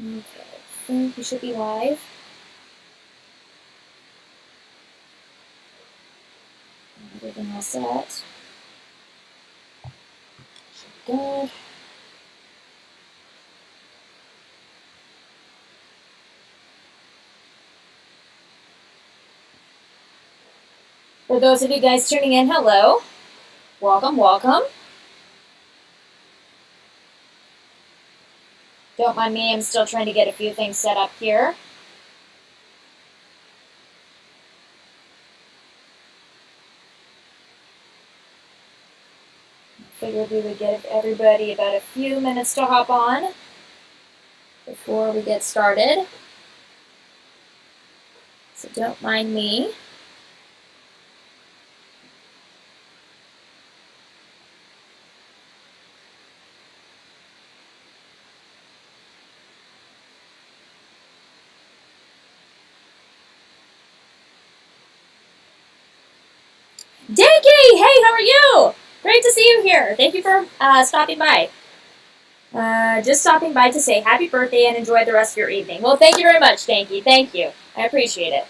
Okay, I think we should be live. Everything all set. Should be good. For those of you guys tuning in, hello. Welcome, welcome. Don't mind me, I'm still trying to get a few things set up here. Figured we would give everybody about a few minutes to hop on before we get started. So don't mind me. Dakey! Hey, how are you? Great to see you here. Thank you for stopping by. Just stopping by to say happy birthday and enjoy the rest of your evening. Well, thank you very much, Danky. Thank you. I appreciate it.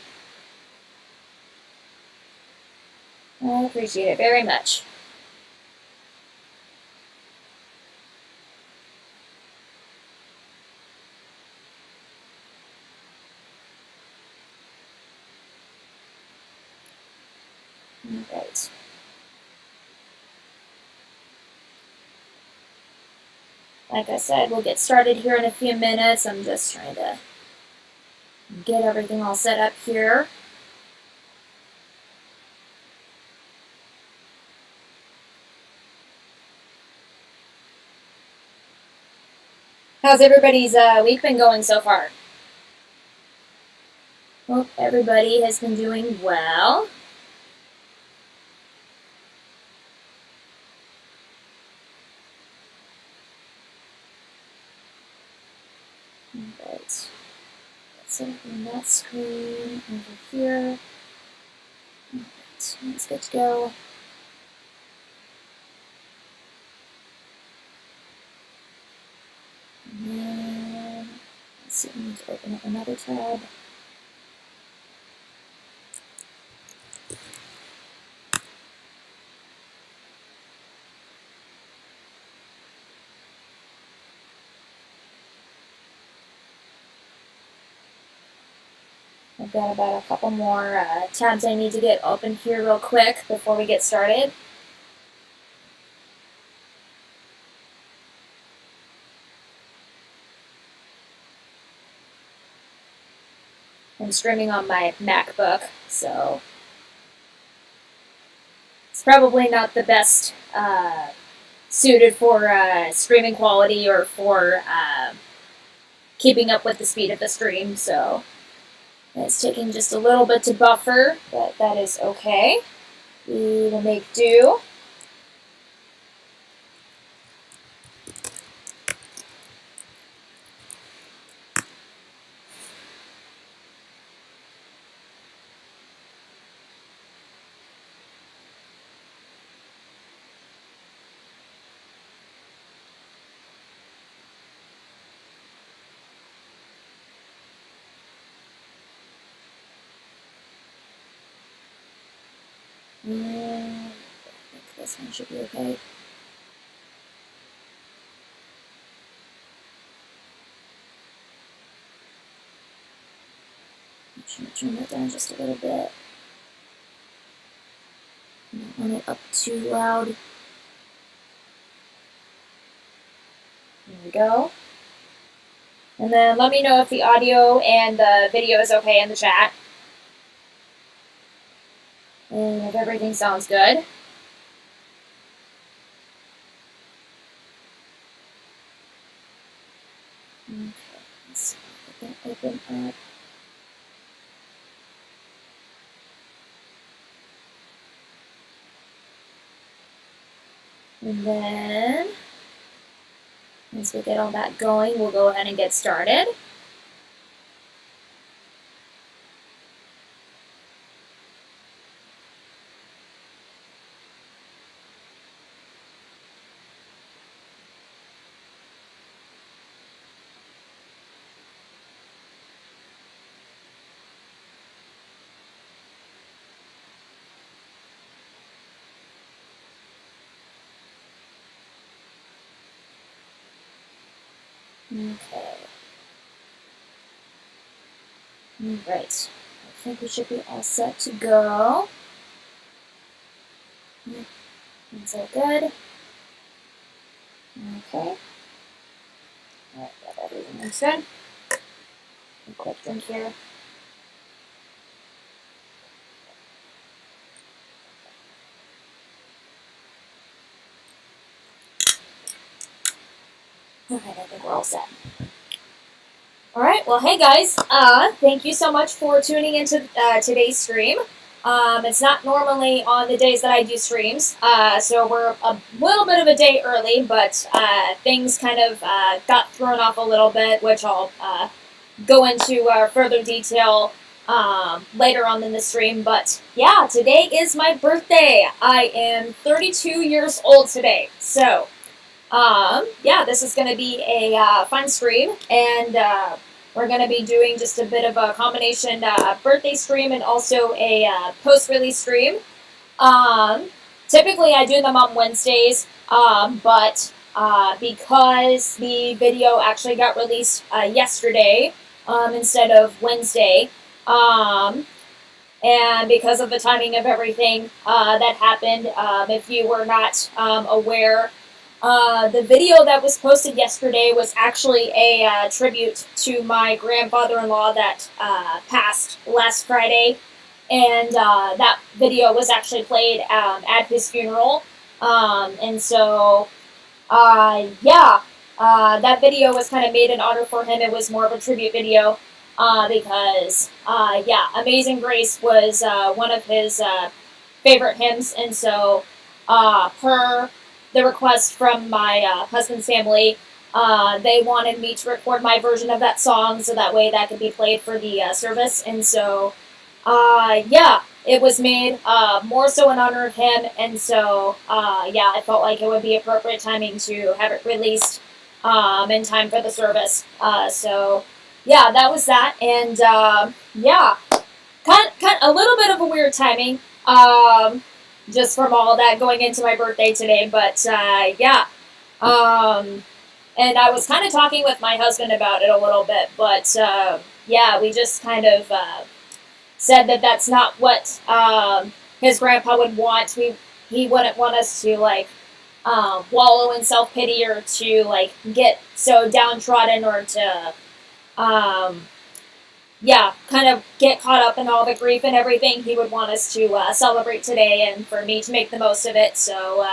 I appreciate it very much. Alright. Like I said, we'll get started here in a few minutes. I'm just trying to get everything all set up here. How's everybody's week been going so far? Hope everybody has been doing well. Alright. Let's set up on that screen over here. Alright, that's good to go. And then, let's see, I need to open up another tab. I've got about a couple more tabs I need to get open here real quick before we get started. I'm streaming on my MacBook, so it's probably not the best suited for streaming quality or for keeping up with the speed of the stream, so it's taking just a little bit to buffer, but that is okay. We will make do. And I think this one should be okay. I'm trying to turn that down just a little bit. I don't want it up too loud. There we go. And then let me know if the audio and the video is okay in the chat. And if everything sounds good. Okay, let's see if I can open up. And then, once we get all that going, we'll go ahead and get started. Okay. Alright. I think we should be all set to go. That's all good. Okay. Alright, got everything looks good. A quick drink here. Alright, I think we're all set. Alright, well, hey guys, thank you so much for tuning into today's stream. It's not normally on the days that I do streams, so we're a little bit of a day early, but things kind of got thrown off a little bit, which I'll go into further detail later on in the stream. But yeah, today is my birthday. I am 32 years old today, so yeah, this is going to be a fun stream, and we're going to be doing just a bit of a combination birthday stream and also a post-release stream. Typically, I do them on Wednesdays, but because the video actually got released yesterday instead of Wednesday, and because of the timing of everything that happened, if you were not aware, the video that was posted yesterday was actually a tribute to my grandfather-in-law that passed last Friday, and that video was actually played at his funeral. And so, yeah, that video was kind of made in honor for him. It was more of a tribute video because, yeah, Amazing Grace was one of his favorite hymns, and so the request from my husband's family, they wanted me to record my version of that song so that way that could be played for the service. And so, yeah, it was made more so in honor of him. And so, yeah, I felt like it would be appropriate timing to have it released in time for the service. So, yeah, that was that. And yeah, kind a little bit of a weird timing. Just from all that going into my birthday today, but yeah. And I was kind of talking with my husband about it a little bit, but yeah, we just kind of said that that's not what his grandpa would want. He wouldn't want us to like wallow in self-pity or to like get so downtrodden or to yeah, kind of get caught up in all the grief and everything. He would want us to celebrate today and for me to make the most of it. So,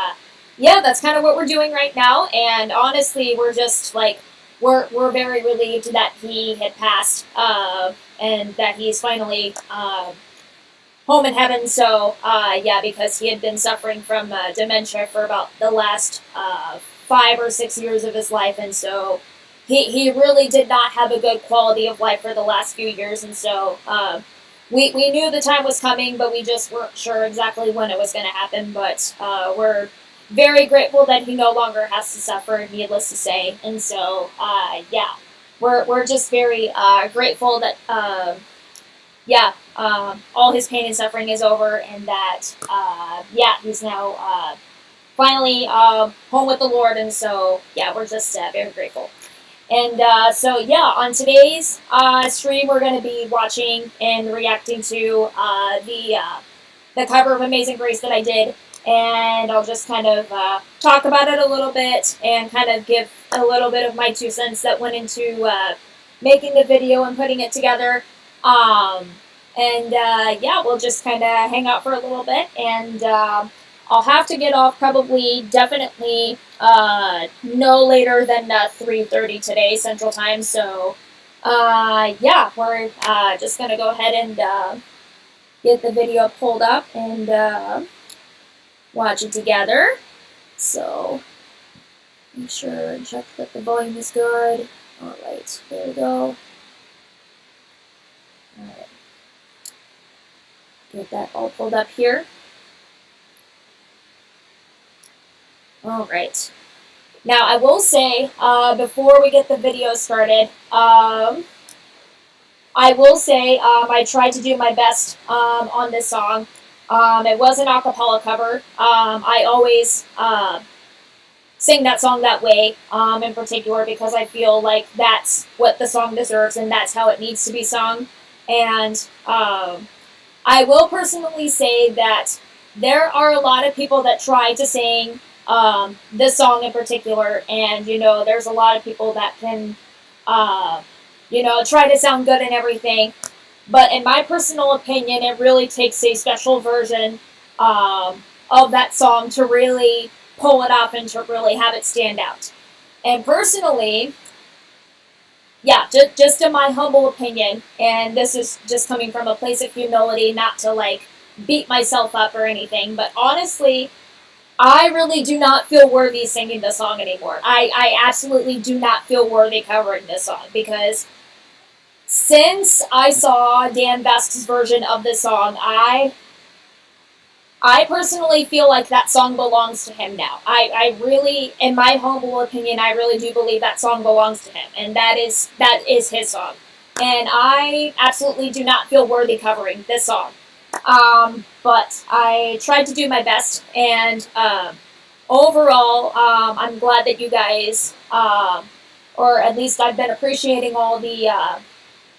yeah, that's kind of what we're doing right now. And honestly, we're just like, we're very relieved that he had passed and that he's finally home in heaven. So, yeah, because he had been suffering from dementia for about the last 5 or 6 years of his life. And so, he really did not have a good quality of life for the last few years, and so we knew the time was coming, but we just weren't sure exactly when it was going to happen. But we're very grateful that he no longer has to suffer, needless to say. And so, yeah, we're just very grateful that, yeah, all his pain and suffering is over, and that, yeah, he's now finally home with the Lord. And so, yeah, we're just very grateful. And so, yeah, on today's stream, we're going to be watching and reacting to the cover of Amazing Grace that I did. And I'll just kind of talk about it a little bit and kind of give a little bit of my 2 cents that went into making the video and putting it together. And yeah, we'll just kind of hang out for a little bit. And I'll have to get off probably, definitely, no later than 3:30 today, Central Time. So, yeah, we're just going to go ahead and get the video pulled up and watch it together. So, make sure and check that the volume is good. All right, there we go. All right. Get that all pulled up here. All right. Now, I will say, before we get the video started, I will say I tried to do my best on this song. It was an a cappella cover. I always sing that song that way in particular, because I feel like that's what the song deserves and that's how it needs to be sung. And I will personally say that there are a lot of people that try to sing this song in particular, and there's a lot of people that can try to sound good and everything. But in my personal opinion, it really takes a special version of that song to really pull it off and to really have it stand out. And personally, yeah, just in my humble opinion, and this is just coming from a place of humility, not to like beat myself up or anything, but honestly, I really do not feel worthy singing this song anymore. I absolutely do not feel worthy covering this song, because since I saw Dan Best's version of this song, I personally feel like that song belongs to him now. I really, in my humble opinion, I really do believe that song belongs to him, and that is his song. And I absolutely do not feel worthy covering this song. But I tried to do my best, and overall, I'm glad that you guys, or at least I've been appreciating all the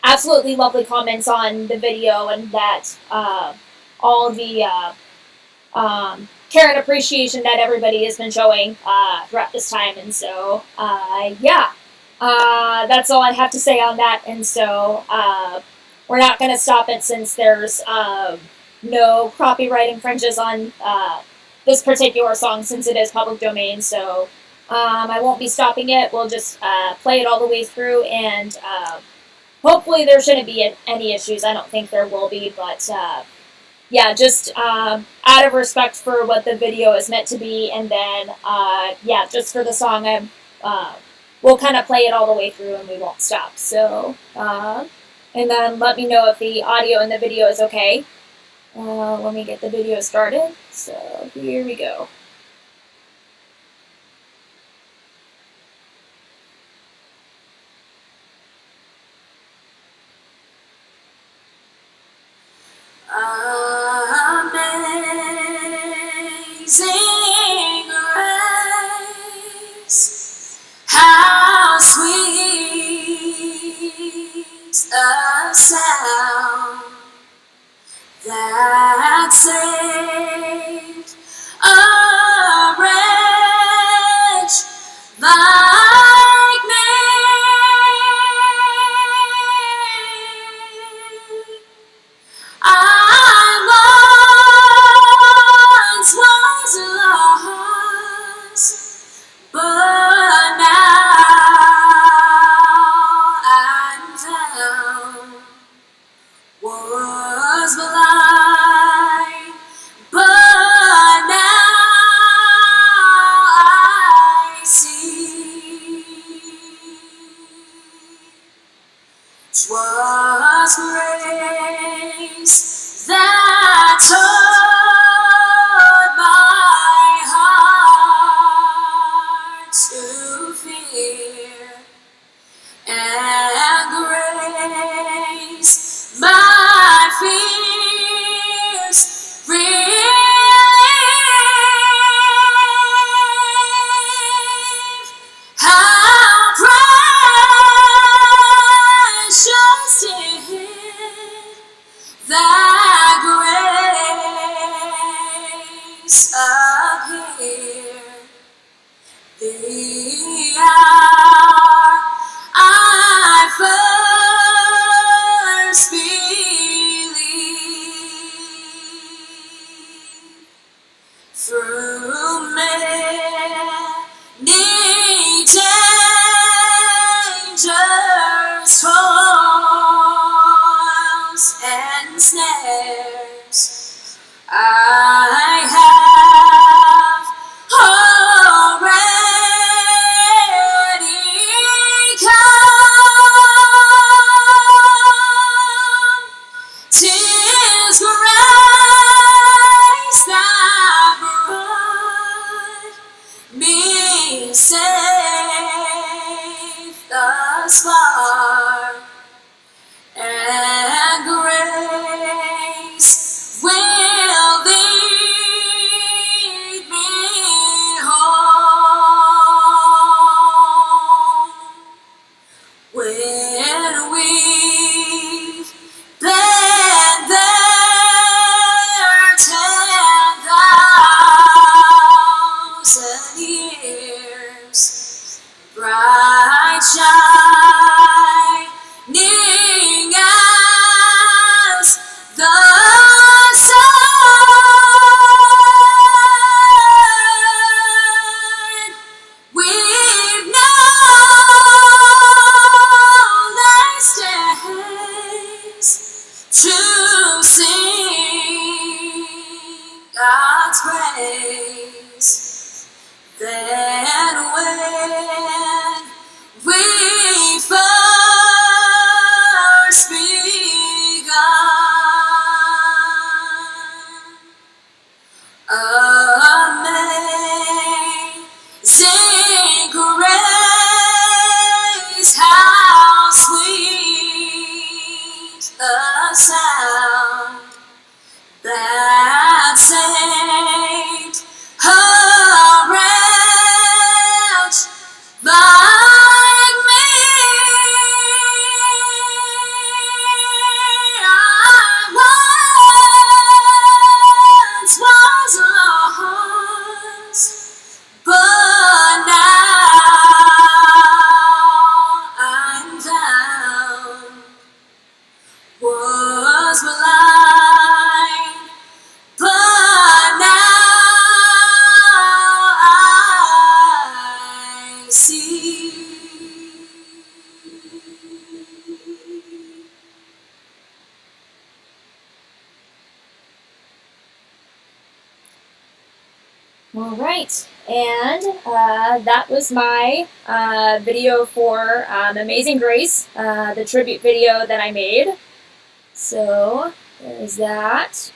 absolutely lovely comments on the video, and that all the care and appreciation that everybody has been showing throughout this time. And so, yeah, that's all I have to say on that. And so, we're not going to stop it, since there's no copyright infringes on this particular song, since it is public domain. So, I won't be stopping it. We'll just play it all the way through, and hopefully there shouldn't be any issues. I don't think there will be, but yeah, just out of respect for what the video is meant to be, and then yeah, just for the song, we'll kind of play it all the way through, and we won't stop. So, and then let me know if the audio in the video is okay. Let me get the video started. So here we go. Amazing grace, how sweet the sound that saved a wretch like me. I once was lost, but now I'm found. Was blind, but now I see. 'Twas grace that taught my heart to fear, and grace my fears relieve. How precious did that grace appear, the hour I first believed. Through many dangers, toils, and snares, I have already come. 'Tis grace that brought me safe thus far, and grace to sing God's praise. Then when we first begun, amazing grace, how sweet the sound that saved a wretch like me. I once was lost, but now I'm found. Was blind, but now I see. All right, and that was my video for Amazing Grace, the tribute video that I made. So there's that.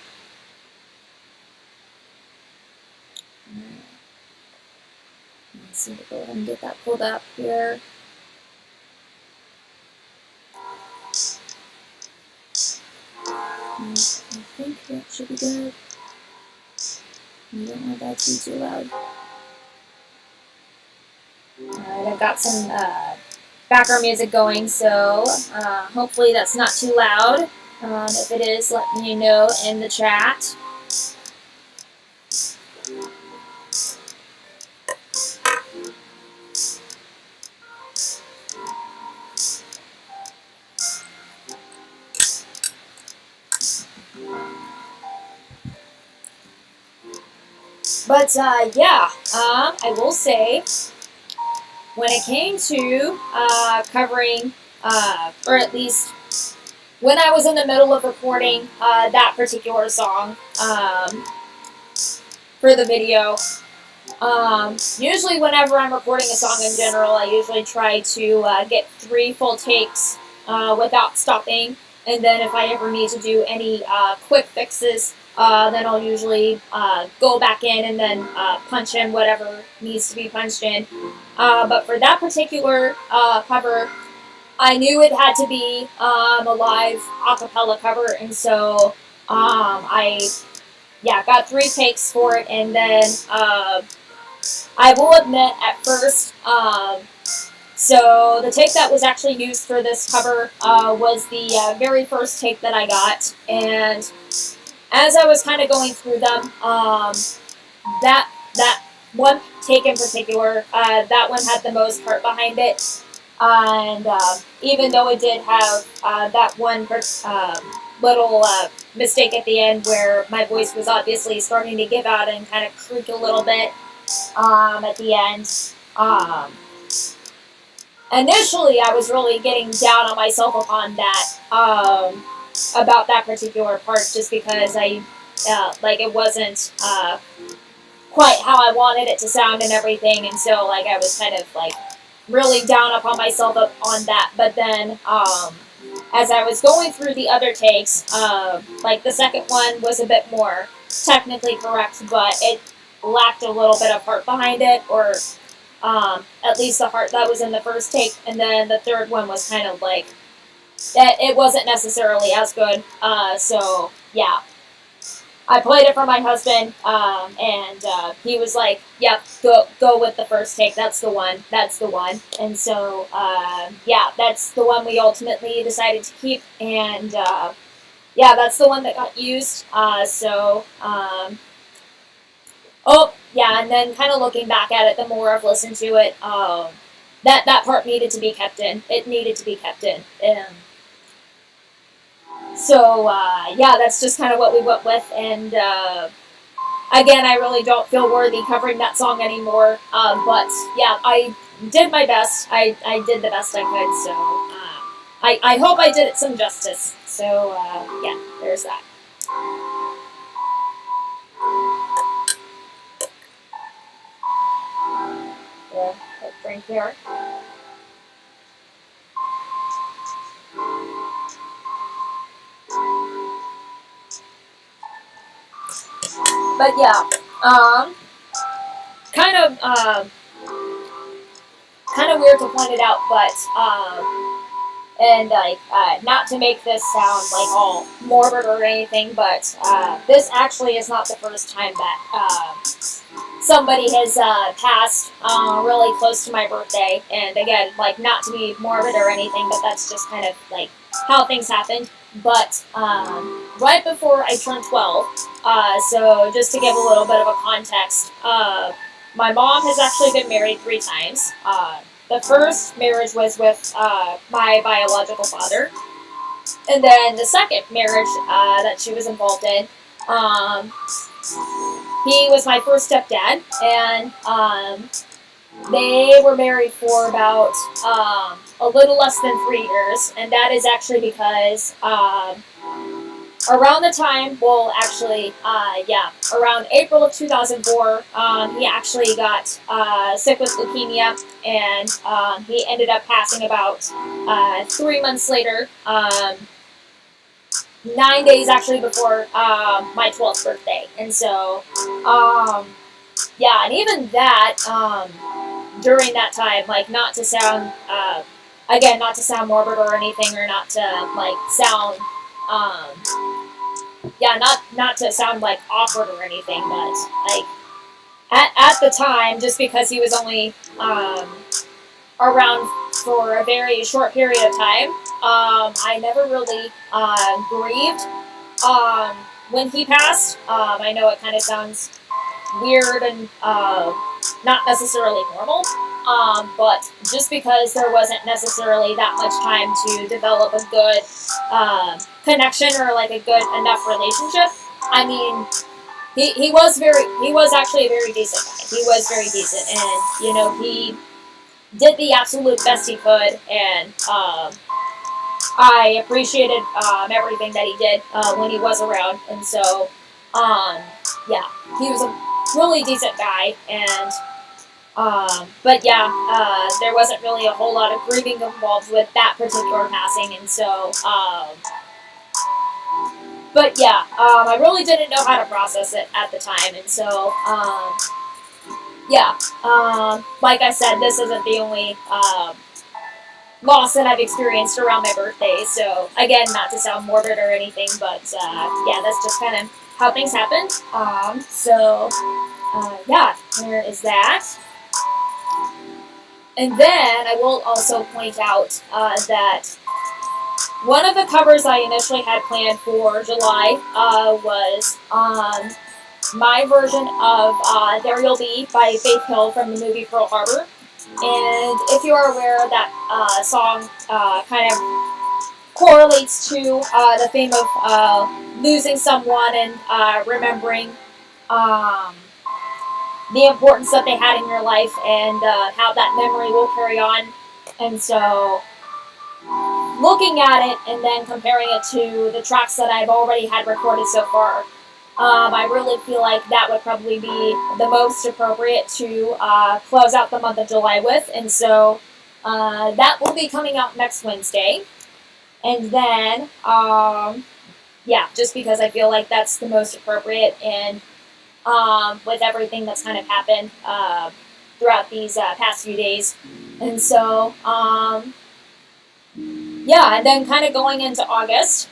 Let's see, go ahead and get that pulled up here. I think that should be good. You don't want that to be too loud. Alright, I've got some background music going, so hopefully that's not too loud. If it is, let me know in the chat. But yeah, I will say, when it came to covering, or at least when I was in the middle of recording that particular song for the video, usually whenever I'm recording a song in general, I usually try to get 3 full takes without stopping. And then if I ever need to do any quick fixes, then I'll usually go back in and then punch in whatever needs to be punched in. But for that particular cover, I knew it had to be a live a cappella cover, and so I got 3 takes for it, and then I will admit at first, so the take that was actually used for this cover was the very first take that I got, and as I was kind of going through them, that one take in particular, that one had the most heart behind it, and even though it did have that one little mistake at the end where my voice was obviously starting to give out and kind of creak a little bit at the end. Initially, I was really getting down on myself upon that, about that particular part, just because it wasn't quite how I wanted it to sound and everything, and so I was kind of really down upon myself on that. But then as I was going through the other takes, the second one was a bit more technically correct, but it lacked a little bit of heart behind it, or at least the heart that was in the first take, and then the third one was kind of that it wasn't necessarily as good. So yeah, I played it for my husband, and he was like, "Yep, go with the first take. That's the one. That's the one." And so yeah, that's the one we ultimately decided to keep, and yeah, that's the one that got used. Oh, yeah, and then kind of looking back at it, the more I've listened to it, that part needed to be kept in. It needed to be kept in. So, yeah, that's just kind of what we went with. And, again, I really don't feel worthy covering that song anymore. But, yeah, I did my best. I did the best I could. So, I hope I did it some justice. So yeah, there's that. Yeah, drink here. But yeah, kind of kind of weird to point it out, but and like not to make this sound like all morbid or anything, but this actually is not the first time that somebody has passed really close to my birthday. And again, like not to be morbid or anything, but that's just kind of like how things happened. But right before I turned 12, so just to give a little bit of a context, my mom has actually been married 3 times. The first marriage was with my biological father, and then the second marriage that she was involved in, he was my first stepdad, and they were married for about a little less than 3 years, and that is actually because around the time, well, actually, around April of 2004, he actually got sick with leukemia, and he ended up passing about 3 months later, 9 days actually before my 12th birthday. And so, yeah, and even that, during that time, like, not to sound, again, not to sound morbid or anything, or not to, like, sound, not to sound like awkward or anything, but like at the time, just because he was only around for a very short period of time, I never really grieved when he passed. I know it kind of sounds weird and not necessarily normal, but just because there wasn't necessarily that much time to develop a good connection or like a good enough relationship. I mean, he was actually a very decent guy. He was very decent, and you know, he did the absolute best he could, and I appreciated everything that he did when he was around. And so yeah, he was a really decent guy, and but yeah, there wasn't really a whole lot of grieving involved with that particular passing. And so but yeah, I really didn't know how to process it at the time. And so yeah, like I said, this isn't the only loss that I've experienced around my birthday. So again, not to sound morbid or anything, but yeah, that's just kind of how things happen. So yeah, there is that. And then I will also point out that one of the covers I initially had planned for July was my version of There You'll Be by Faith Hill from the movie Pearl Harbor. And if you are aware, that song kind of correlates to the theme of losing someone and remembering the importance that they had in your life, and how that memory will carry on. And so, looking at it and then comparing it to the tracks that I've already had recorded so far, I really feel like that would probably be the most appropriate to close out the month of July with. And so that will be coming out next Wednesday. And then, yeah, just because I feel like that's the most appropriate, and with everything that's kind of happened throughout these past few days. And so, yeah, and then kind of going into August,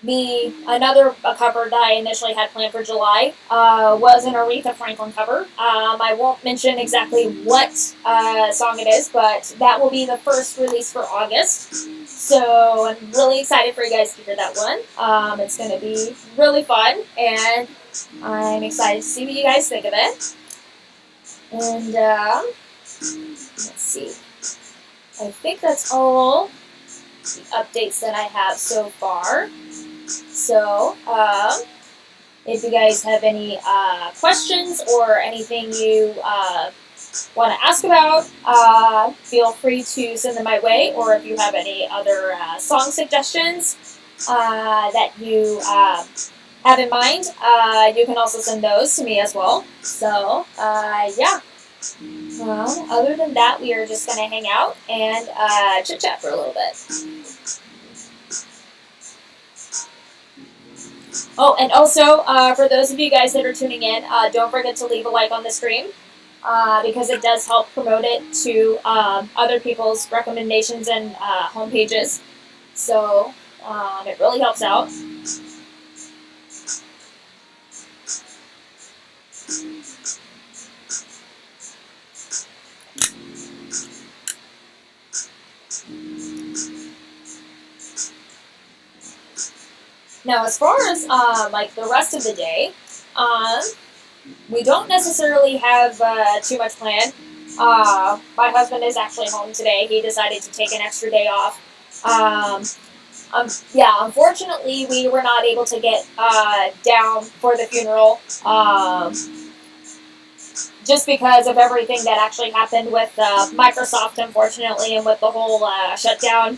another cover that I initially had planned for July was an Aretha Franklin cover. I won't mention exactly what song it is, but that will be the first release for August. So I'm really excited for you guys to hear that one. It's going to be really fun, and I'm excited to see what you guys think of it. And let's see. I think that's all the updates that I have so far. So, if you guys have any questions or anything you want to ask about, feel free to send them my way. Or if you have any other song suggestions that you have in mind, you can also send those to me as well. So, yeah. Well, other than that, we are just going to hang out and chit chat for a little bit. Oh, and also, for those of you guys that are tuning in, don't forget to leave a like on the stream because it does help promote it to other people's recommendations and homepages. So it really helps out. Now, as far as like the rest of the day, we don't necessarily have too much planned. My husband is actually home today. He decided to take an extra day off. Yeah, unfortunately, we were not able to get down for the funeral just because of everything that actually happened with Microsoft, unfortunately, and with the whole shutdown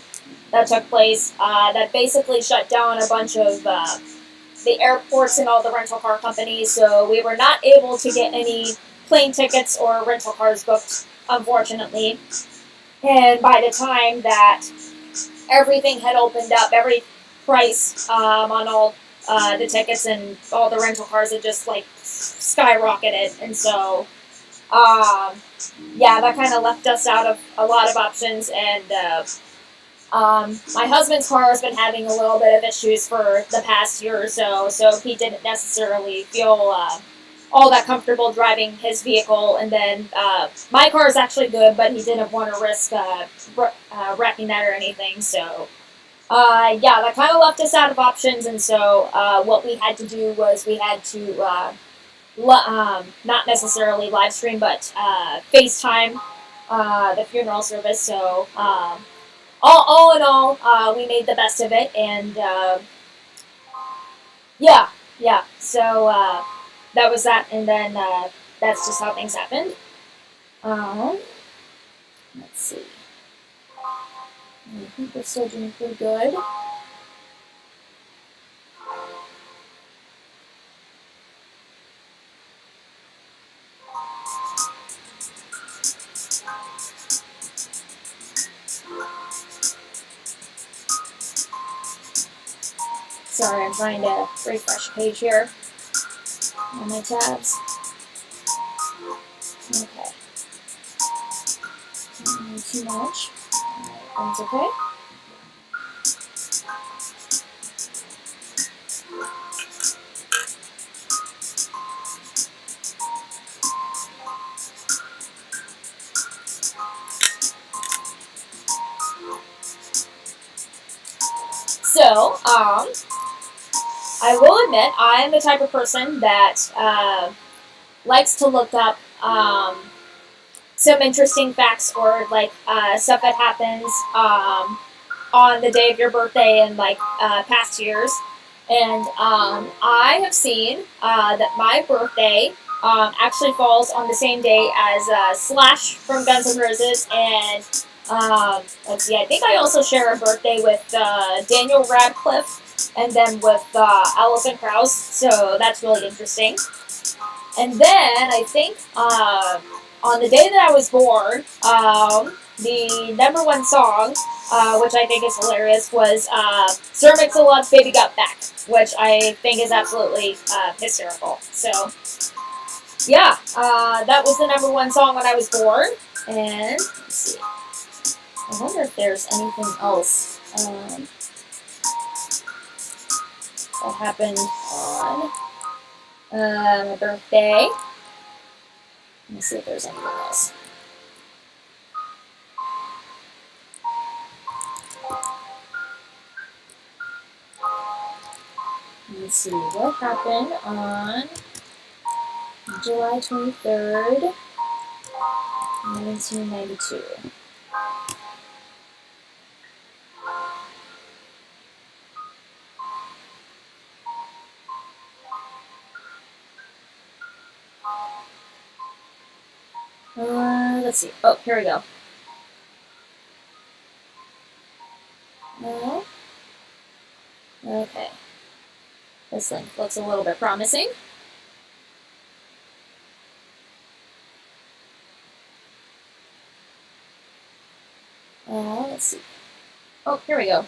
that took place. That basically shut down a bunch of the airports and all the rental car companies, so we were not able to get any plane tickets or rental cars booked, unfortunately. And by the time that everything had opened up, every price on all the tickets and all the rental cars had just like skyrocketed, and so yeah, that kind of left us out of a lot of options. And my husband's car has been having a little bit of issues for the past year or so, so he didn't necessarily feel all that comfortable driving his vehicle. And then my car is actually good, but he didn't want to risk wrecking that or anything. So yeah, that kind of left us out of options. And so what we had to do was we had to not necessarily live stream, but FaceTime the funeral service. So all in all, we made the best of it, and yeah. So that was that, and then that's just how things happened. Let's see. I think we're still doing pretty good. Sorry, I'm trying to refresh page here on my tabs. Okay. Not too much. That's okay. So, I will admit, I'm the type of person that likes to look up some interesting facts or like stuff that happens on the day of your birthday and like past years. And I have seen that my birthday actually falls on the same day as Slash from Guns N' Roses, and let's see, I think I also share a birthday with Daniel Radcliffe, and then with Alison Krauss, so that's really interesting. And then I think on the day that I was born, the number one song, which I think is hilarious, was Sir Mix-a-Lot's Baby Got Back, which I think is absolutely hysterical. So, yeah, that was the number one song when I was born. And, let's see, I wonder if there's anything else that happened on my birthday. Let me see if there's anything else. Let's see, what happened on July 23rd, 1992. Let's see. Oh, here we go. No. Okay. This link looks a little bit promising. Let's see. Oh, here we go.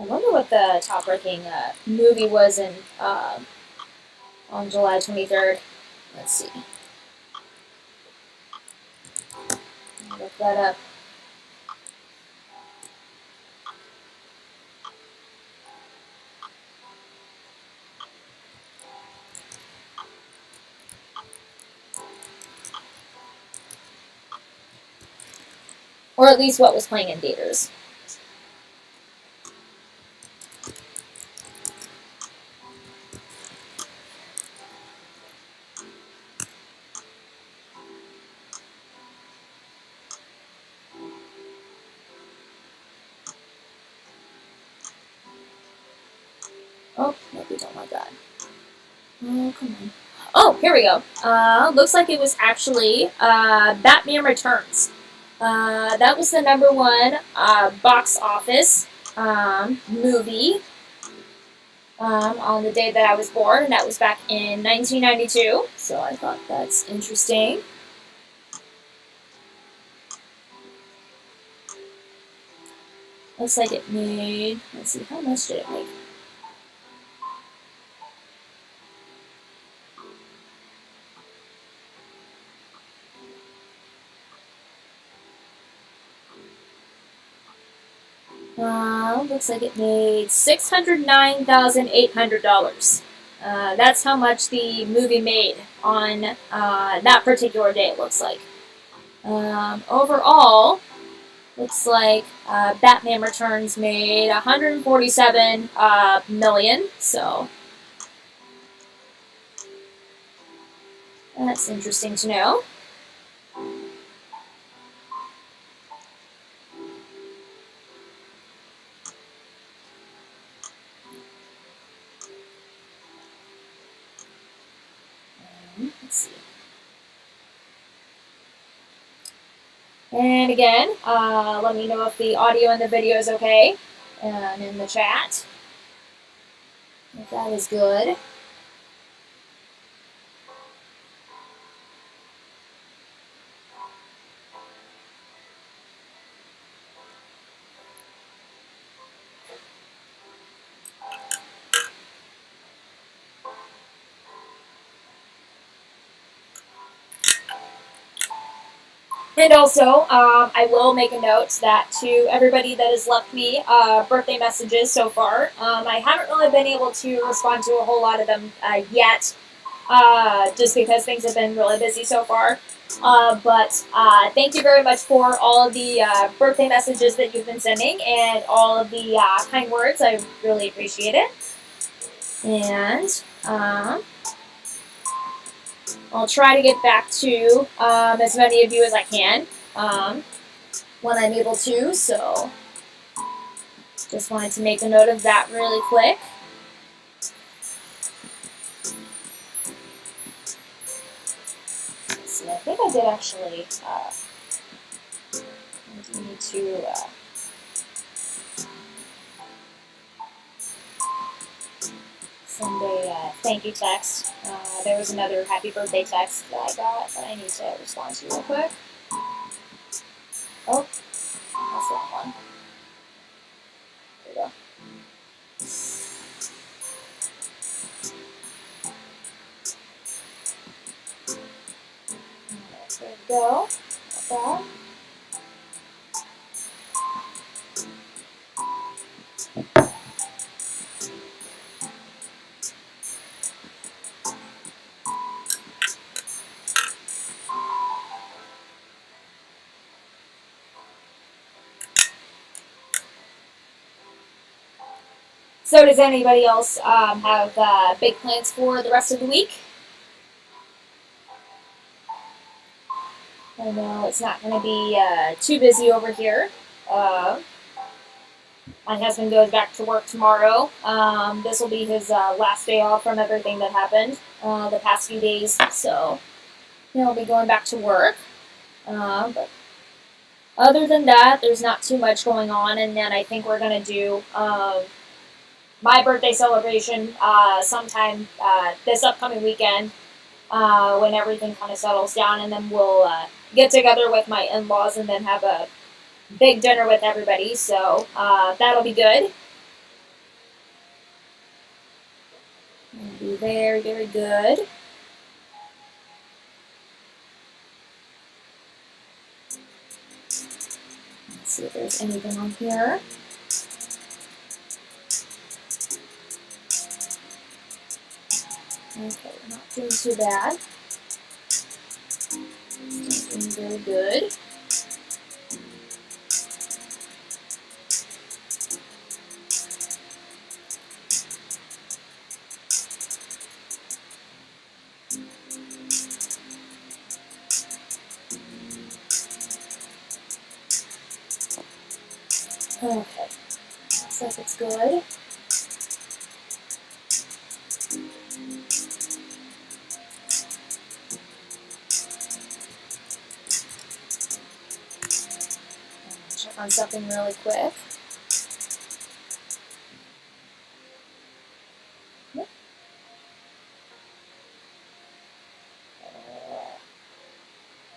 I wonder what the top-ranking movie was in on July 23rd. Let's see. I'll look that up. Or at least what was playing in theaters. Oh, no, we don't want that. Oh, come on. Oh, here we go. Looks like it was actually Batman Returns. That was the #1 box office movie on the day that I was born, and that was back in 1992. So I thought that's interesting. Looks like it made, let's see, how much did it make? Looks like it made $609,800. That's how much the movie made on that particular day, it looks like. Overall, looks like Batman Returns made 147 million, so that's interesting to know. Let's see. And again, let me know if the audio and the video is okay, and in the chat, if that is good. And also, I will make a note that to everybody that has left me birthday messages so far, I haven't really been able to respond to a whole lot of them yet, just because things have been really busy so far. But thank you very much for all of the birthday messages that you've been sending and all of the kind words. I really appreciate it. And I'll try to get back to as many of you as I can when I'm able to, so just wanted to make a note of that really quick. Let's see, I think I did actually, I do need to send a thank you text. There was another happy birthday text that I got that I need to respond to real quick. Oh, that's the wrong one. There we go. There we go. Got that. So does anybody else have big plans for the rest of the week? I know it's not going to be too busy over here. My husband goes back to work tomorrow. This will be his last day off from everything that happened the past few days, so he'll be going back to work. But other than that, there's not too much going on, and then I think we're going to do my birthday celebration sometime this upcoming weekend when everything kind of settles down, and then we'll get together with my in-laws and then have a big dinner with everybody, so that'll be good. It'll be very, very good. Let's see if there's anything on here. Okay, we're not doing too bad. Doing very good. Okay, looks like it's good. Check on something really quick.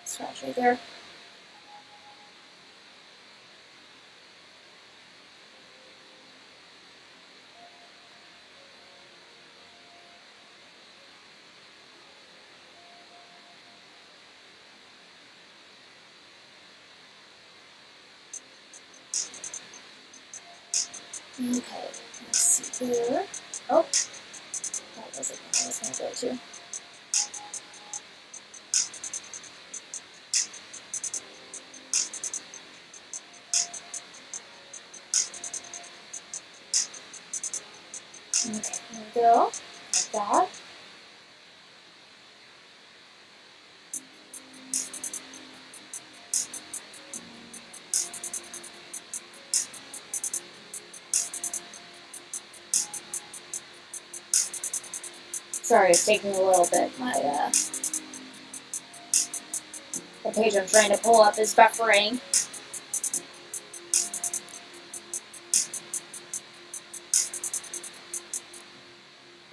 Scratch right there. Okay, let's see here. Oh, that wasn't where I was going to go to. Okay, there we go. Like that. Sorry, it's taking a little bit. The page I'm trying to pull up is buffering.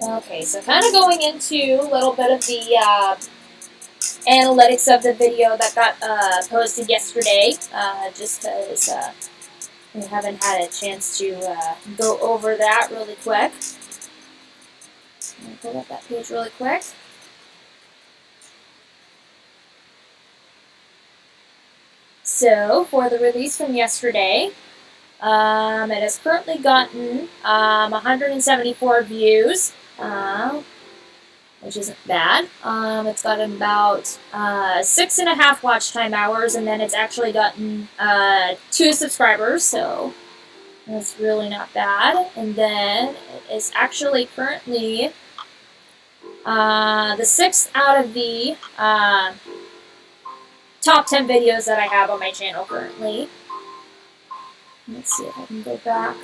Okay, so kind of going into a little bit of the analytics of the video that got posted yesterday, just because we haven't had a chance to go over that really quick. Let me pull up that page really quick. So, for the release from yesterday, it has currently gotten 174 views, which isn't bad. It's gotten about 6.5 watch time hours, and then it's actually gotten 2 subscribers, so that's really not bad. And then it is actually currently the 6th out of the top 10 videos that I have on my channel currently. Let's see if I can go back.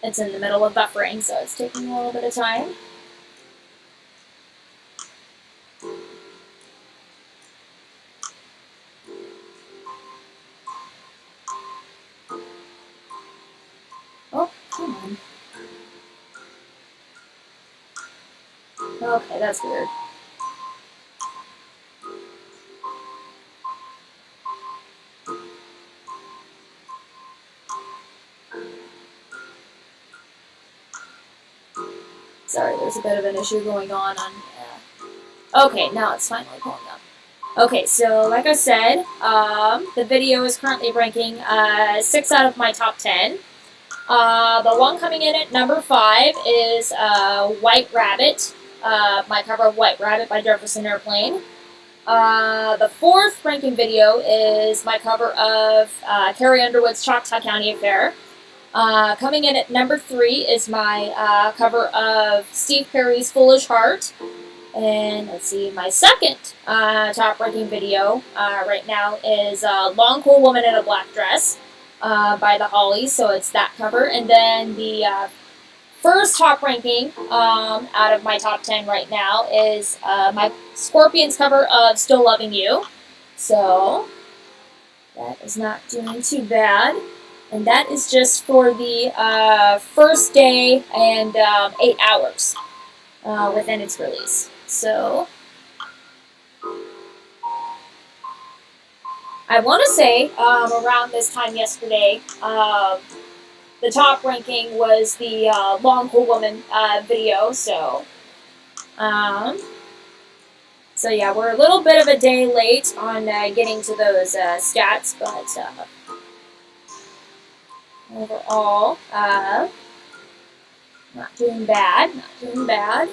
It's in the middle of buffering, so it's taking a little bit of time. Oh, come on. Okay, that's weird. Sorry, there's a bit of an issue going on. Okay, now it's finally pulling up. Okay, so like I said, the video is currently ranking 6 out of my top 10. The one coming in at number 5 is White Rabbit, my cover of White Rabbit by Jefferson Airplane. The 4th ranking video is my cover of Carrie Underwood's Choctaw County Affair. Coming in at number 3 is my cover of Steve Perry's Foolish Heart. And let's see, my second top ranking video right now is Long Cool Woman in a Black Dress by the Hollies, so it's that cover. And then the first top ranking out of my top 10 right now is my Scorpions cover of Still Loving You. So that is not doing too bad. And that is just for the first day and 8 hours within its release. So I want to say around this time yesterday, the top ranking was the Long Cool Woman video. So yeah, we're a little bit of a day late on getting to those stats, but overall, not doing bad. Not doing bad.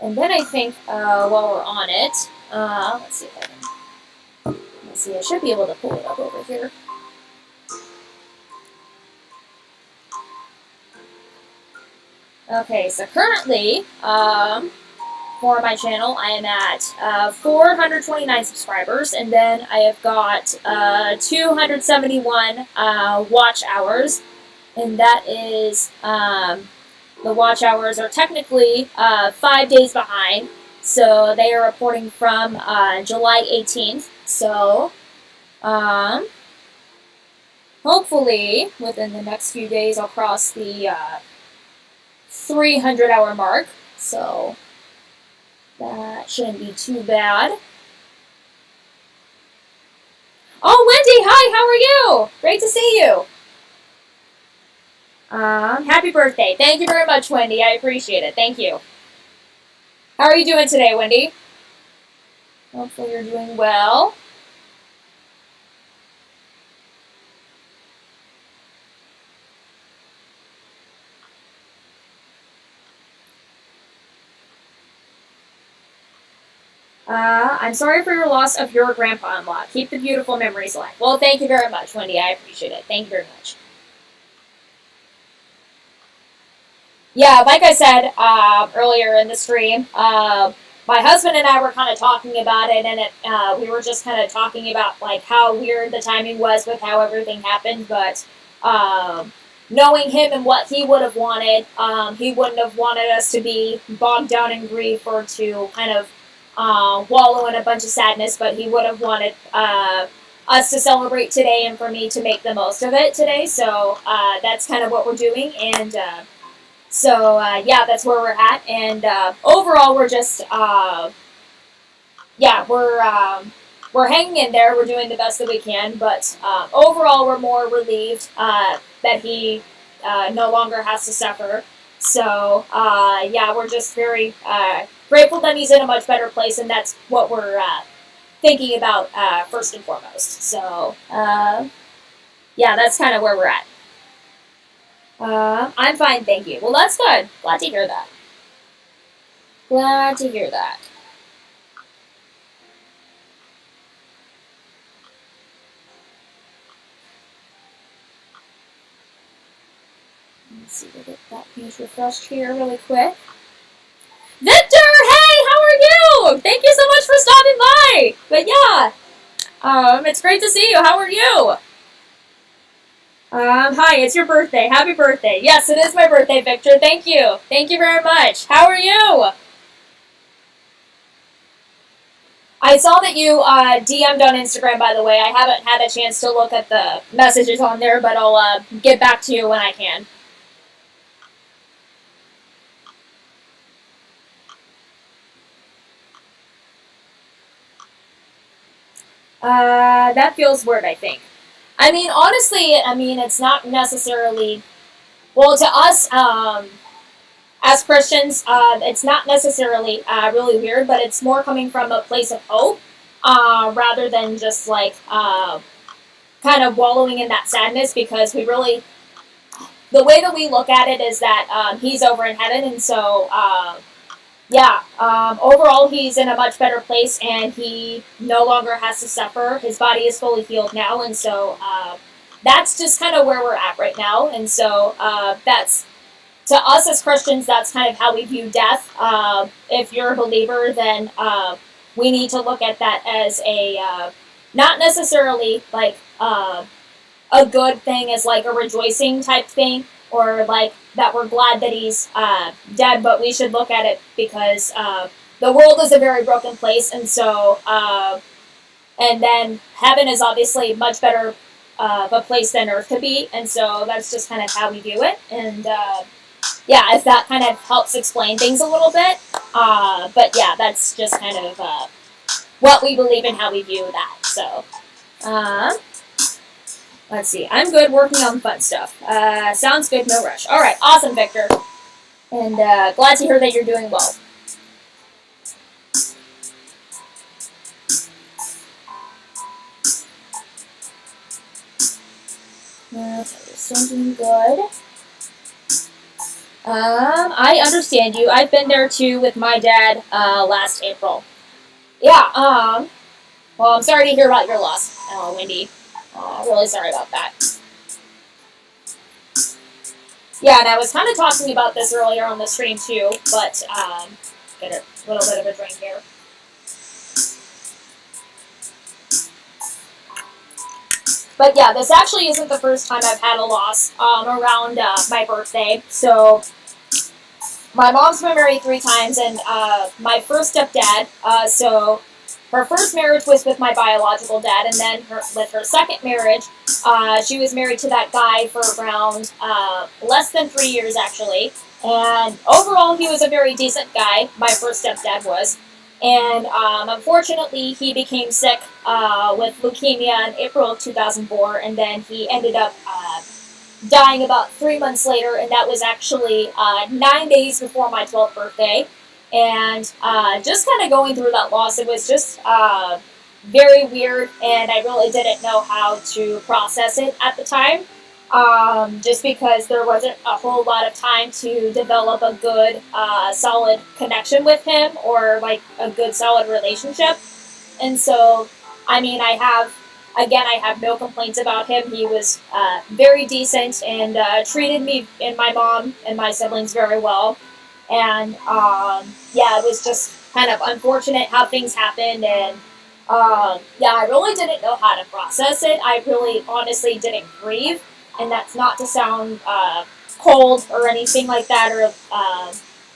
And then I think while we're on it, let's see if I can. Let's see, I should be able to pull it up over here. Okay, so currently, for my channel, I am at 429 subscribers, and then I have got 271 watch hours, and that is the watch hours are technically 5 days behind, so they are reporting from July 18th. So hopefully within the next few days I'll cross the 300-hour mark. So that shouldn't be too bad. Oh, Wendy, hi, how are you? Great to see you. Happy birthday. Thank you very much, Wendy. I appreciate it. Thank you. How are you doing today, Wendy? Hopefully you're doing well. I'm sorry for your loss of your grandpa-in-law. Keep the beautiful memories alive. Well, thank you very much, Wendy. I appreciate it. Thank you very much. Yeah, like I said earlier in the stream, my husband and I were kind of talking about it, and we were just kind of talking about like how weird the timing was with how everything happened. But knowing him and what he would have wanted, he wouldn't have wanted us to be bogged down in grief or to kind of wallow in a bunch of sadness. But he would have wanted us to celebrate today and for me to make the most of it today. So that's kind of what we're doing, and. So, yeah, that's where we're at, and overall, we're just, yeah, we're hanging in there, we're doing the best that we can, but overall, we're more relieved that he no longer has to suffer. So, yeah, we're just very grateful that he's in a much better place, and that's what we're thinking about first and foremost. So, yeah, that's kind of where we're at. I'm fine, thank you. Well, that's good. Glad to hear that. Glad to hear that. Let's see, we'll get that page refreshed here really quick. Victor, hey, how are you? Thank you so much for stopping by. But yeah, it's great to see you. How are you? Hi, it's your birthday. Happy birthday. Yes, it is my birthday, Victor. Thank you. Thank you very much. How are you? I saw that you DM'd on Instagram, by the way. I haven't had a chance to look at the messages on there, but I'll get back to you when I can. That feels weird, I think. I mean, honestly, it's not necessarily, well, to us, as Christians, it's not necessarily really weird, but it's more coming from a place of hope, rather than just like kind of wallowing in that sadness, because we really, the way that we look at it is that he's over in heaven, and so yeah, overall he's in a much better place, and he no longer has to suffer. His body is fully healed now, and so that's just kind of where we're at right now. And so that's, to us as Christians, that's kind of how we view death. If you're a believer, then we need to look at that as a not necessarily like a good thing, as like a rejoicing type thing, or like that we're glad that he's dead, but we should look at it because the world is a very broken place, and so and then heaven is obviously much better of a place than earth could be, and so that's just kind of how we view it. And yeah, if that kind of helps explain things a little bit. But yeah, that's just kind of what we believe and how we view that. So, let's see. I'm good working on fun stuff. Sounds good, no rush. All right, awesome, Victor. And glad to hear that you're doing well. Okay, still doing good. I understand you. I've been there too with my dad last April. Yeah, well, I'm sorry to hear about your loss, Wendy. Really sorry about that. Yeah, and I was kind of talking about this earlier on the stream too, but get a little bit of a drink here. But yeah, this actually isn't the first time I've had a loss around my birthday. So my mom's been married 3 times, and my first stepdad, so her first marriage was with my biological dad, and then with her second marriage, she was married to that guy for around less than 3 years, actually. And overall, he was a very decent guy, my first stepdad was. And unfortunately, he became sick with leukemia in April of 2004, and then he ended up dying about 3 months later, and that was actually 9 days before my 12th birthday. And just kind of going through that loss, it was just very weird, and I really didn't know how to process it at the time, just because there wasn't a whole lot of time to develop a good, solid connection with him, or like a good, solid relationship. And so, I mean, I have no complaints about him. He was very decent, and treated me and my mom and my siblings very well. And yeah, it was just kind of unfortunate how things happened. And yeah, I really didn't know how to process it. I really honestly didn't grieve. And that's not to sound cold or anything like that, or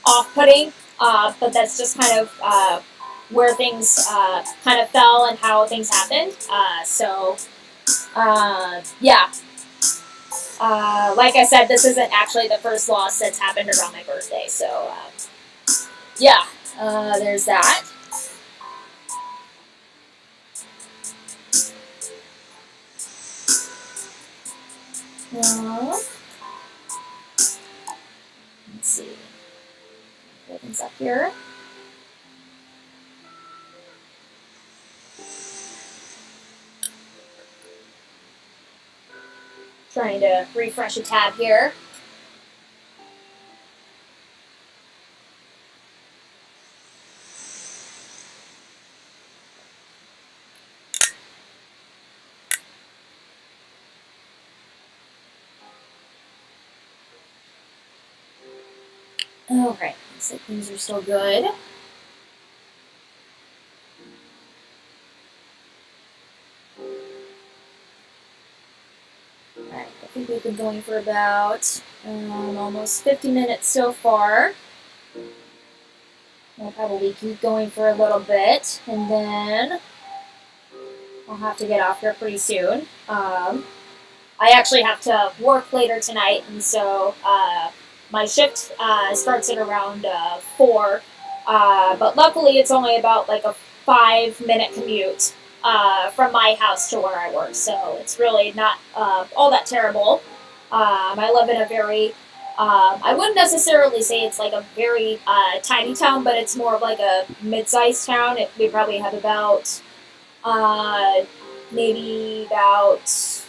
off-putting, but that's just kind of where things kind of fell and how things happened. Yeah. Like I said, this isn't actually the first loss that's happened around my birthday. So, yeah, there's that. Let's see. Put things up here. Trying to refresh a tab here. Alright, looks like things are still good. Alright, I think we've been going for about almost 50 minutes so far. We'll probably keep going for a little bit, and then I'll have to get off here pretty soon. I actually have to work later tonight, and so my shift starts at around 4. But luckily, it's only about like a 5-minute commute from my house to where I work, so it's really not all that terrible. I live in a very, I wouldn't necessarily say it's like a very tiny town, but it's more of like a mid-sized town. We probably have about maybe about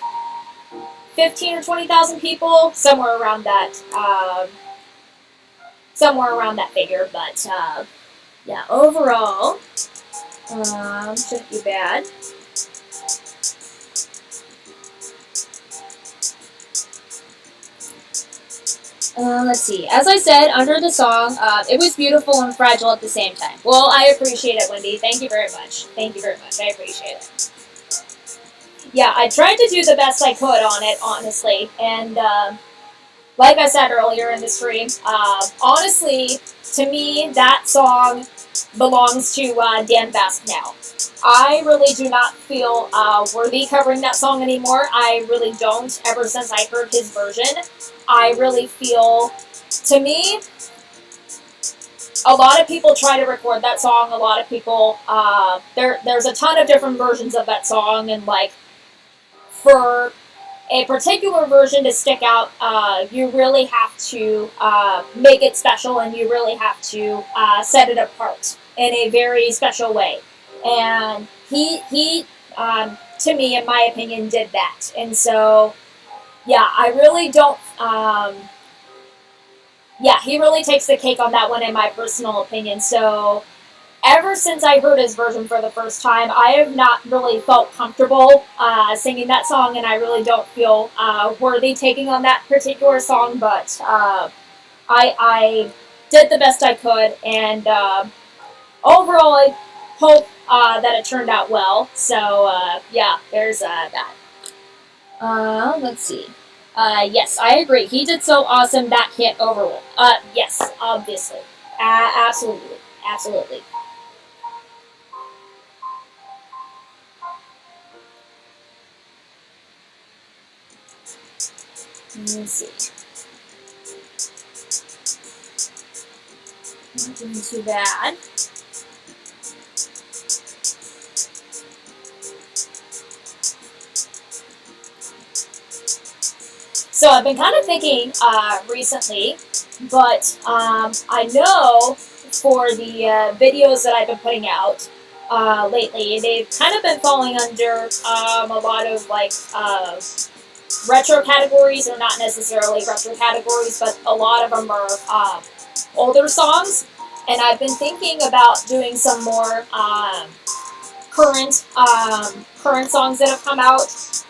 15 or 20,000 people, somewhere around that figure. But yeah, overall, shouldn't be bad. Let's see. As I said, under the song, it was beautiful and fragile at the same time. Well, I appreciate it, Wendy. Thank you very much. Thank you very much. I appreciate it. Yeah, I tried to do the best I could on it, honestly. And like I said earlier in the stream, honestly, to me, that song belongs to Dan Basque now. I really do not feel worthy covering that song anymore. I really don't, ever since I heard his version. I really feel, to me, a lot of people try to record that song. A lot of people, there's a ton of different versions of that song, and like, for a particular version to stick out, you really have to make it special, and you really have to set it apart in a very special way. And he to me, in my opinion, did that. And so, yeah, I really don't. Yeah, he really takes the cake on that one, in my personal opinion. So, ever since I heard his version for the first time, I have not really felt comfortable singing that song, and I really don't feel worthy taking on that particular song. But I did the best I could, and overall, I hope that it turned out well. So yeah, there's that. Let's see. Yes, I agree. He did so awesome that can't overrule. Yes, obviously, absolutely, absolutely. Let's see. Not doing too bad. So I've been kind of thinking recently, but I know for the videos that I've been putting out lately, they've kind of been falling under a lot of like retro categories, or not necessarily retro categories, but a lot of them are older songs. And I've been thinking about doing some more current songs that have come out.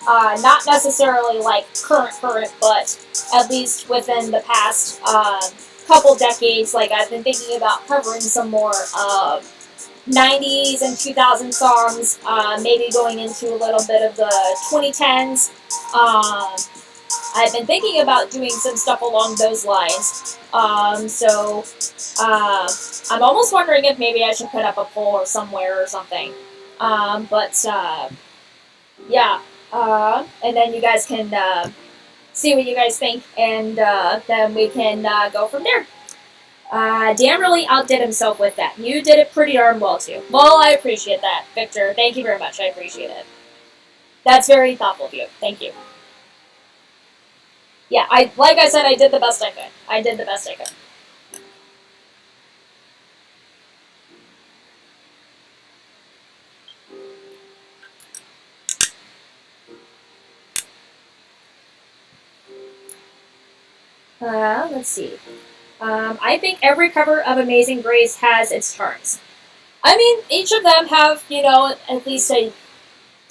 Not necessarily like current, but at least within the past couple decades. Like, I've been thinking about covering some more 90s and 2000 songs, maybe going into a little bit of the 2010s. I've been thinking about doing some stuff along those lines. So I'm almost wondering if maybe I should put up a poll or somewhere or something. But yeah, and then you guys can see what you guys think, and then we can go from there. Dan really outdid himself with that. You did it pretty darn well, too. Well, I appreciate that, Victor. Thank you very much. I appreciate it. That's very thoughtful of you. Thank you. Yeah, like I said, I did the best I could. I did the best I could. Let's see. I think every cover of Amazing Grace has its charms. I mean, each of them have, at least a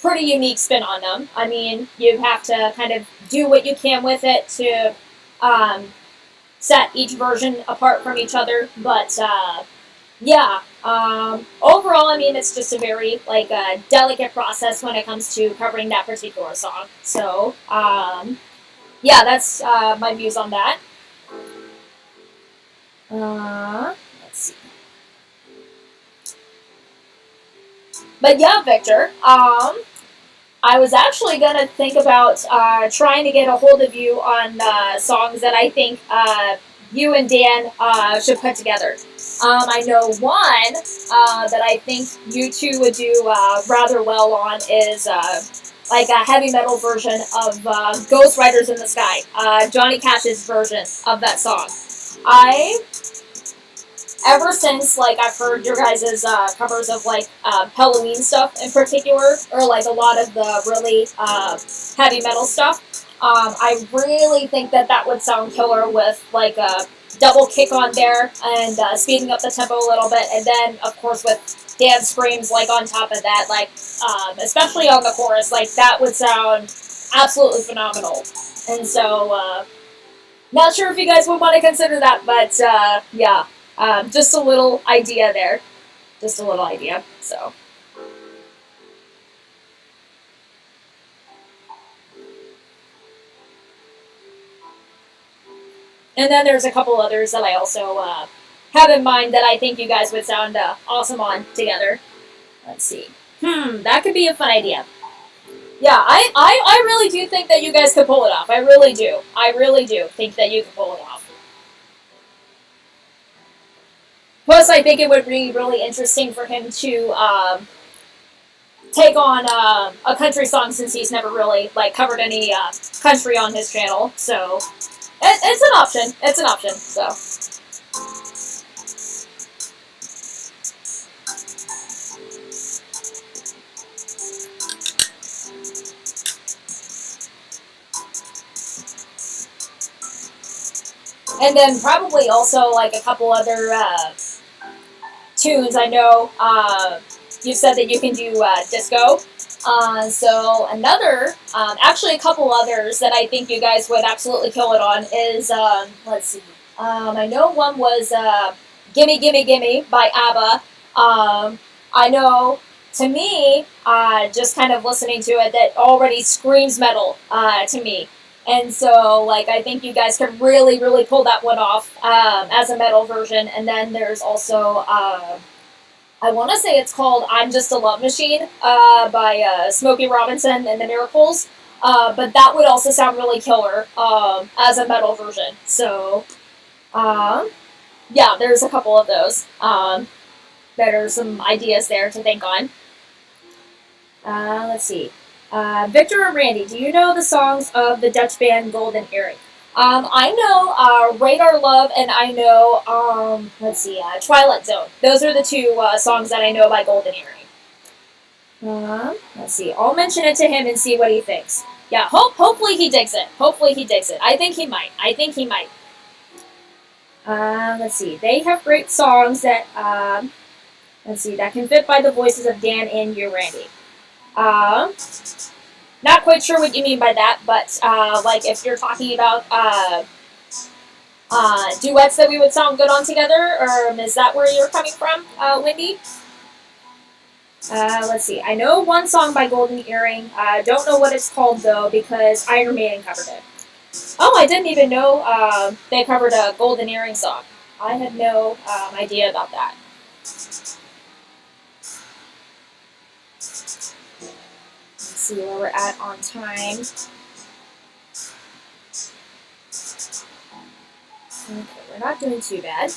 pretty unique spin on them. I mean, you have to kind of do what you can with it to set each version apart from each other. But yeah, overall, I mean, it's just a very delicate process when it comes to covering that particular song. So yeah, that's my views on that. Let's see. But yeah, Victor, I was actually going to think about trying to get a hold of you on songs that I think you and Dan should put together. I know one that I think you two would do rather well on is like a heavy metal version of Ghost Riders in the Sky, Johnny Cash's version of that song. Ever since I've heard your guys' covers of Halloween stuff in particular, or like a lot of the really heavy metal stuff, I really think that would sound killer with double kick on there and speeding up the tempo a little bit, and then of course with dance screams like on top of that, like especially on the chorus, like that would sound absolutely phenomenal. And so, not sure if you guys would want to consider that, but yeah, just a little idea there, just a little idea. So. And then there's a couple others that I also have in mind that I think you guys would sound awesome on together. Let's see. That could be a fun idea. Yeah, I really do think that you guys could pull it off. I really do. I really do think that you could pull it off. Plus, I think it would be really interesting for him to take on a country song since he's never really like covered any country on his channel. So it's an option. It's an option. So. And then probably also like a couple other tunes. I know you said that you can do disco. So another, actually a couple others that I think you guys would absolutely kill it on is, let's see. I know one was Gimme Gimme Gimme by ABBA. I know, to me, just kind of listening to it, that already screams metal to me. And so, like, I think you guys can really, really pull that one off as a metal version. And then there's also, I want to say it's called I'm Just a Love Machine by Smokey Robinson and the Miracles. But that would also sound really killer as a metal version. So, yeah, there's a couple of those. That are some ideas there to think on. Let's see. Victor or Randy, do you know the songs of the Dutch band Golden Earring? I know Radar Love and I know, let's see, Twilight Zone. Those are the two songs that I know by Golden Earring. Let's see. I'll mention it to him and see what he thinks. Yeah, hopefully he digs it. Hopefully he digs it. I think he might. I think he might. Let's see. They have great songs that, let's see, that can fit by the voices of Dan and you, Randy. Not quite sure what you mean by that, but like if you're talking about duets that we would sound good on together, or is that where you're coming from, Wendy? Let's see. I know one song by Golden Earring. I don't know what it's called though because Iron Maiden covered it. Oh, I didn't even know they covered a Golden Earring song. I had no idea about that. See where we're at on time. Okay, we're not doing too bad.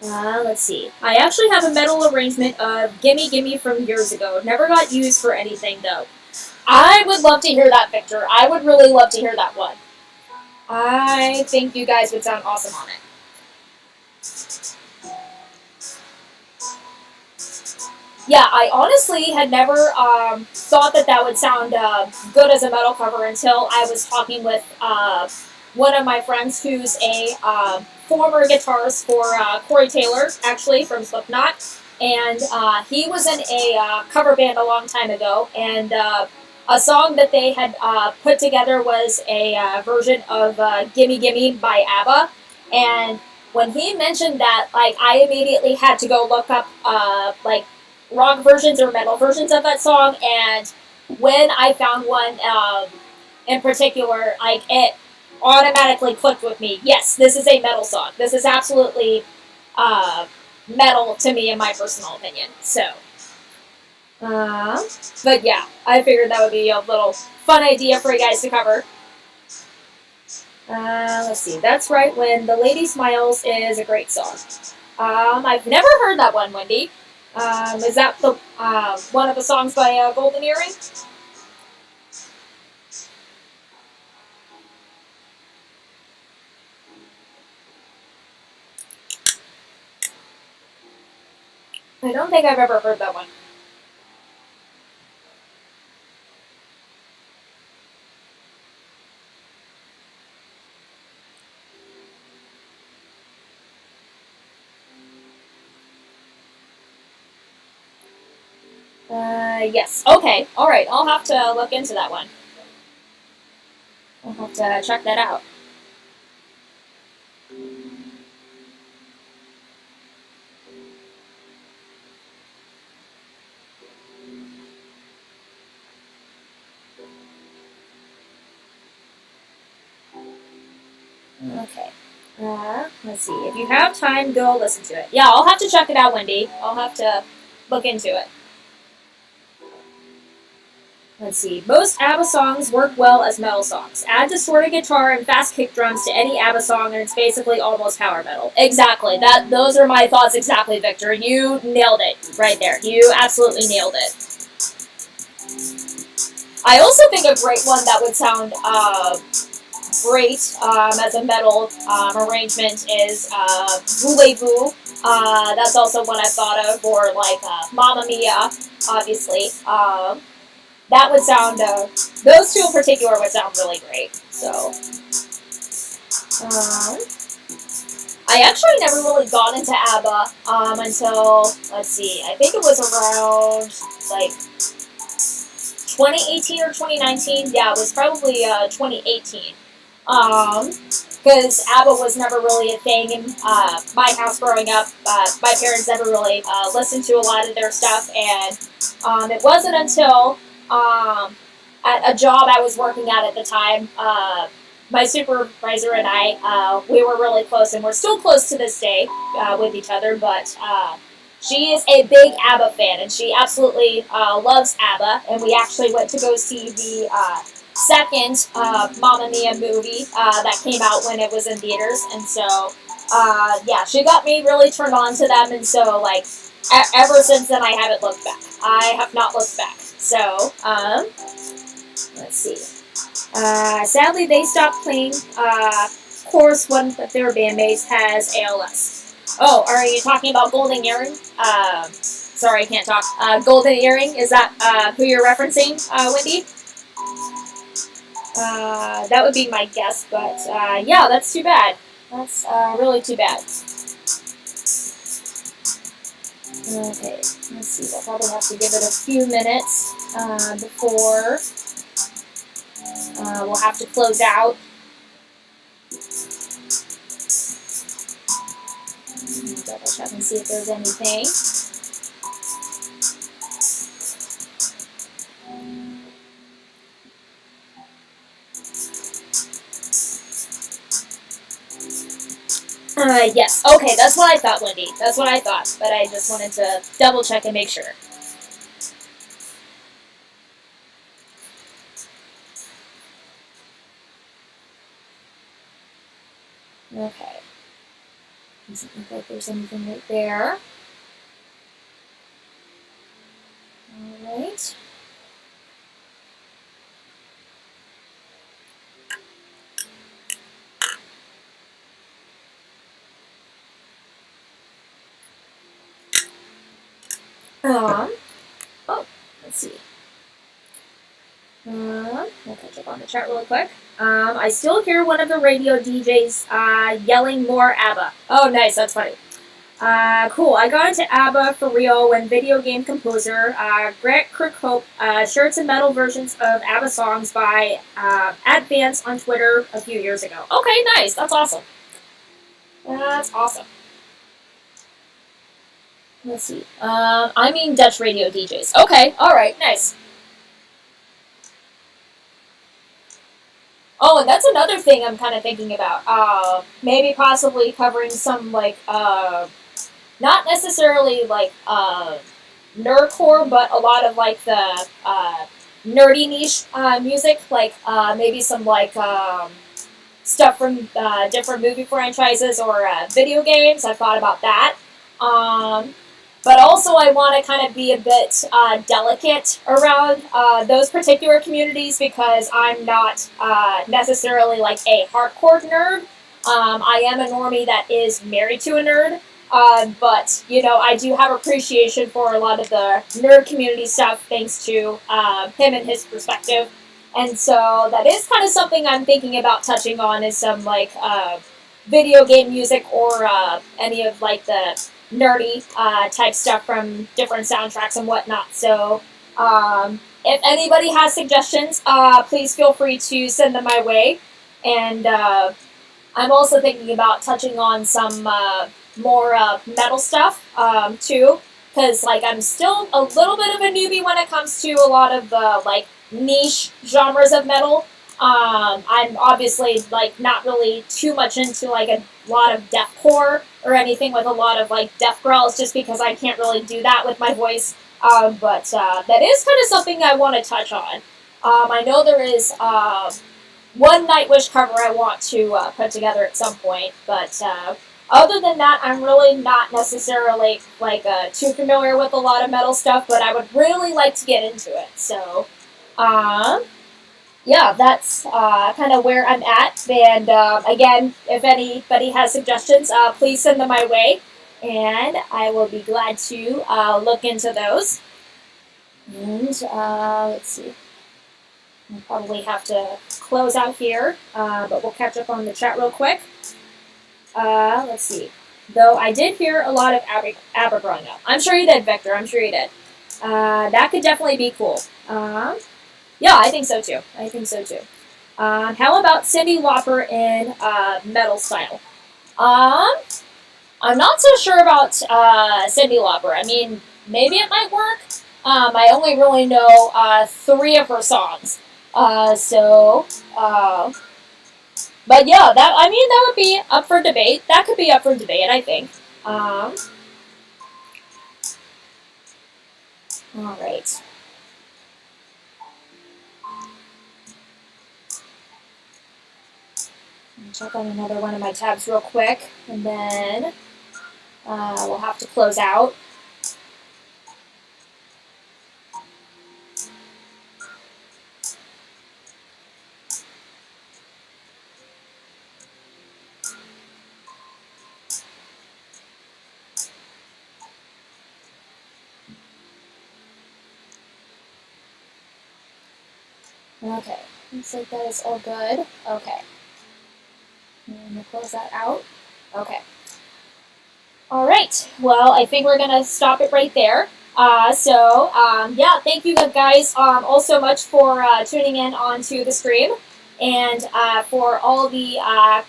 Let's see. I actually have a metal arrangement of Gimme Gimme from years ago. Never got used for anything though. I would love to hear that, Victor. I would really love to hear that one. I think you guys would sound awesome on it. Yeah, I honestly had never thought that that would sound good as a metal cover until I was talking with one of my friends who's a former guitarist for Corey Taylor, actually, from Slipknot. And he was in a cover band a long time ago. And a song that they had put together was a version of Gimme Gimme by ABBA. And when he mentioned that, like, I immediately had to go look up, like, rock versions or metal versions of that song, and when I found one in particular, like it automatically clicked with me. Yes, this is a metal song. This is absolutely metal to me, in my personal opinion. So, but yeah, I figured that would be a little fun idea for you guys to cover. Let's see. That's right. When the Lady Smiles is a great song. I've never heard that one, Wendy. Is that the one of the songs by Golden Earring? I don't think I've ever heard that one. Yes. Okay. All right. I'll have to look into that one. I'll have to check that out. Okay. Let's see. If you have time, go listen to it. Yeah, I'll have to check it out, Wendy. I'll have to look into it. Let's see. Most ABBA songs work well as metal songs. Add distorted guitar and fast kick drums to any ABBA song, and it's basically almost power metal. Exactly. Those are my thoughts exactly, Victor. You nailed it right there. You absolutely nailed it. I also think a great one that would sound great as a metal arrangement is Voulez-Vous. That's also one I've thought of, or like Mamma Mia, obviously. That would sound, those two in particular would sound really great. So, I actually never really got into ABBA until, let's see, I think it was around like 2018 or 2019. Yeah, it was probably 2018. Because ABBA was never really a thing in my house growing up. My parents never really listened to a lot of their stuff, and it wasn't until at a job I was working at the time, my supervisor and I, we were really close, and we're still close to this day with each other, but she is a big ABBA fan, and she absolutely loves ABBA, and we actually went to go see the second Mamma Mia movie that came out when it was in theaters, and so yeah, she got me really turned on to them, and so like ever since then I haven't looked back. I have not looked back. So let's see. Sadly, they stopped playing. Of course, one of their bandmates has ALS. Oh, are you talking about Golden Earring? Sorry, I can't talk. Golden Earring, is that who you're referencing, Wendy? That would be my guess, but yeah, that's too bad. That's really too bad. Okay, let's see. We'll probably have to give it a few minutes before we'll have to close out. Double check and see if there's anything. Yes. Okay, that's what I thought, Wendy. That's what I thought, but I just wanted to double check and make sure. Okay. Doesn't look like there's anything right there. All right. Oh, let's see. We'll catch up on the chat really quick. I still hear one of the radio DJs yelling more ABBA. Oh, nice, that's funny. Cool. I got into ABBA for real when video game composer Grant Kirkhope shared some metal versions of ABBA songs by Advance on Twitter a few years ago. Okay, nice. That's awesome. That's awesome. Let's see. I mean Dutch radio DJs. Okay, alright, nice. Oh, and that's another thing I'm kind of thinking about. Maybe possibly covering some, like, not necessarily, like, nerdcore, but a lot of, like, the nerdy niche music. Like, maybe some, like, stuff from different movie franchises or video games. I've thought about that. But also I want to kind of be a bit delicate around those particular communities because I'm not necessarily like a hardcore nerd. I am a normie that is married to a nerd. But, you know, I do have appreciation for a lot of the nerd community stuff thanks to him and his perspective. And so that is kind of something I'm thinking about touching on is some like video game music or any of like the nerdy type stuff from different soundtracks and whatnot. So If anybody has suggestions, please feel free to send them my way. And I'm also thinking about touching on some more metal stuff too, because like I'm still a little bit of a newbie when it comes to a lot of the like niche genres of metal. I'm obviously like not really too much into like a lot of deathcore or anything with a lot of like death growls, just because I can't really do that with my voice. But that is kind of something I want to touch on. I know there is one Nightwish cover I want to put together at some point, but other than that, I'm really not necessarily like too familiar with a lot of metal stuff. But I would really like to get into it. So, um, yeah, that's kind of where I'm at. And again, if anybody has suggestions, please send them my way, and I will be glad to look into those. And let's see. We'll probably have to close out here, but we'll catch up on the chat real quick. Let's see. Though I did hear a lot of Aber growing up. I'm sure you did, Victor. I'm sure you did. That could definitely be cool. Yeah, I think so too. I think so too. How about Cyndi Lauper in metal style? Um, I'm not so sure about Cyndi Lauper. I mean, maybe it might work. I only really know 3 of her songs. So, but yeah, that would be up for debate. That could be up for debate, I think. All right. Check on another one of my tabs real quick, and then we'll have to close out. Okay, looks like that is all good. Okay. And we'll close that out. Okay. All right. Well, I think we're gonna stop it right there. Yeah, thank you guys all so much for tuning in onto the stream, and for all the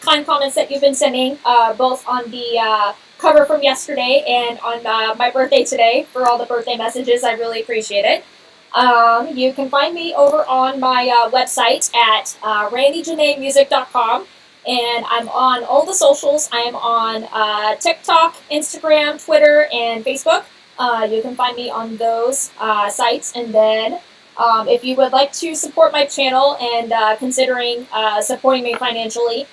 kind comments that you've been sending, both on the cover from yesterday and on my birthday today. For all the birthday messages, I really appreciate it. You can find me over on my website at randyjaneemusic.com, and I'm on all the socials. I am on TikTok, Instagram, Twitter, and Facebook. You can find me on those sites. And then if you would like to support my channel and considering supporting me financially,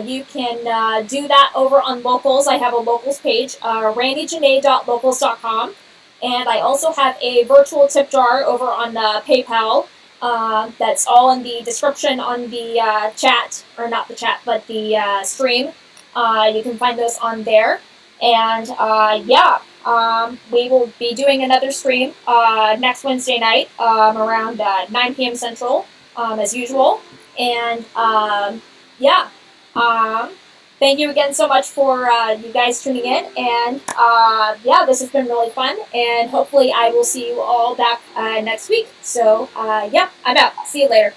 you can do that over on Locals. I have a Locals page, randyjanee.locals.com. And I also have a virtual tip jar over on PayPal. That's all in the description on the chat, or not the chat, but the stream. You can find those on there. And we will be doing another stream next Wednesday night around 9 p.m. Central, as usual. And thank you again so much for you guys tuning in. And this has been really fun. And hopefully I will see you all back next week. So I'm out. See you later.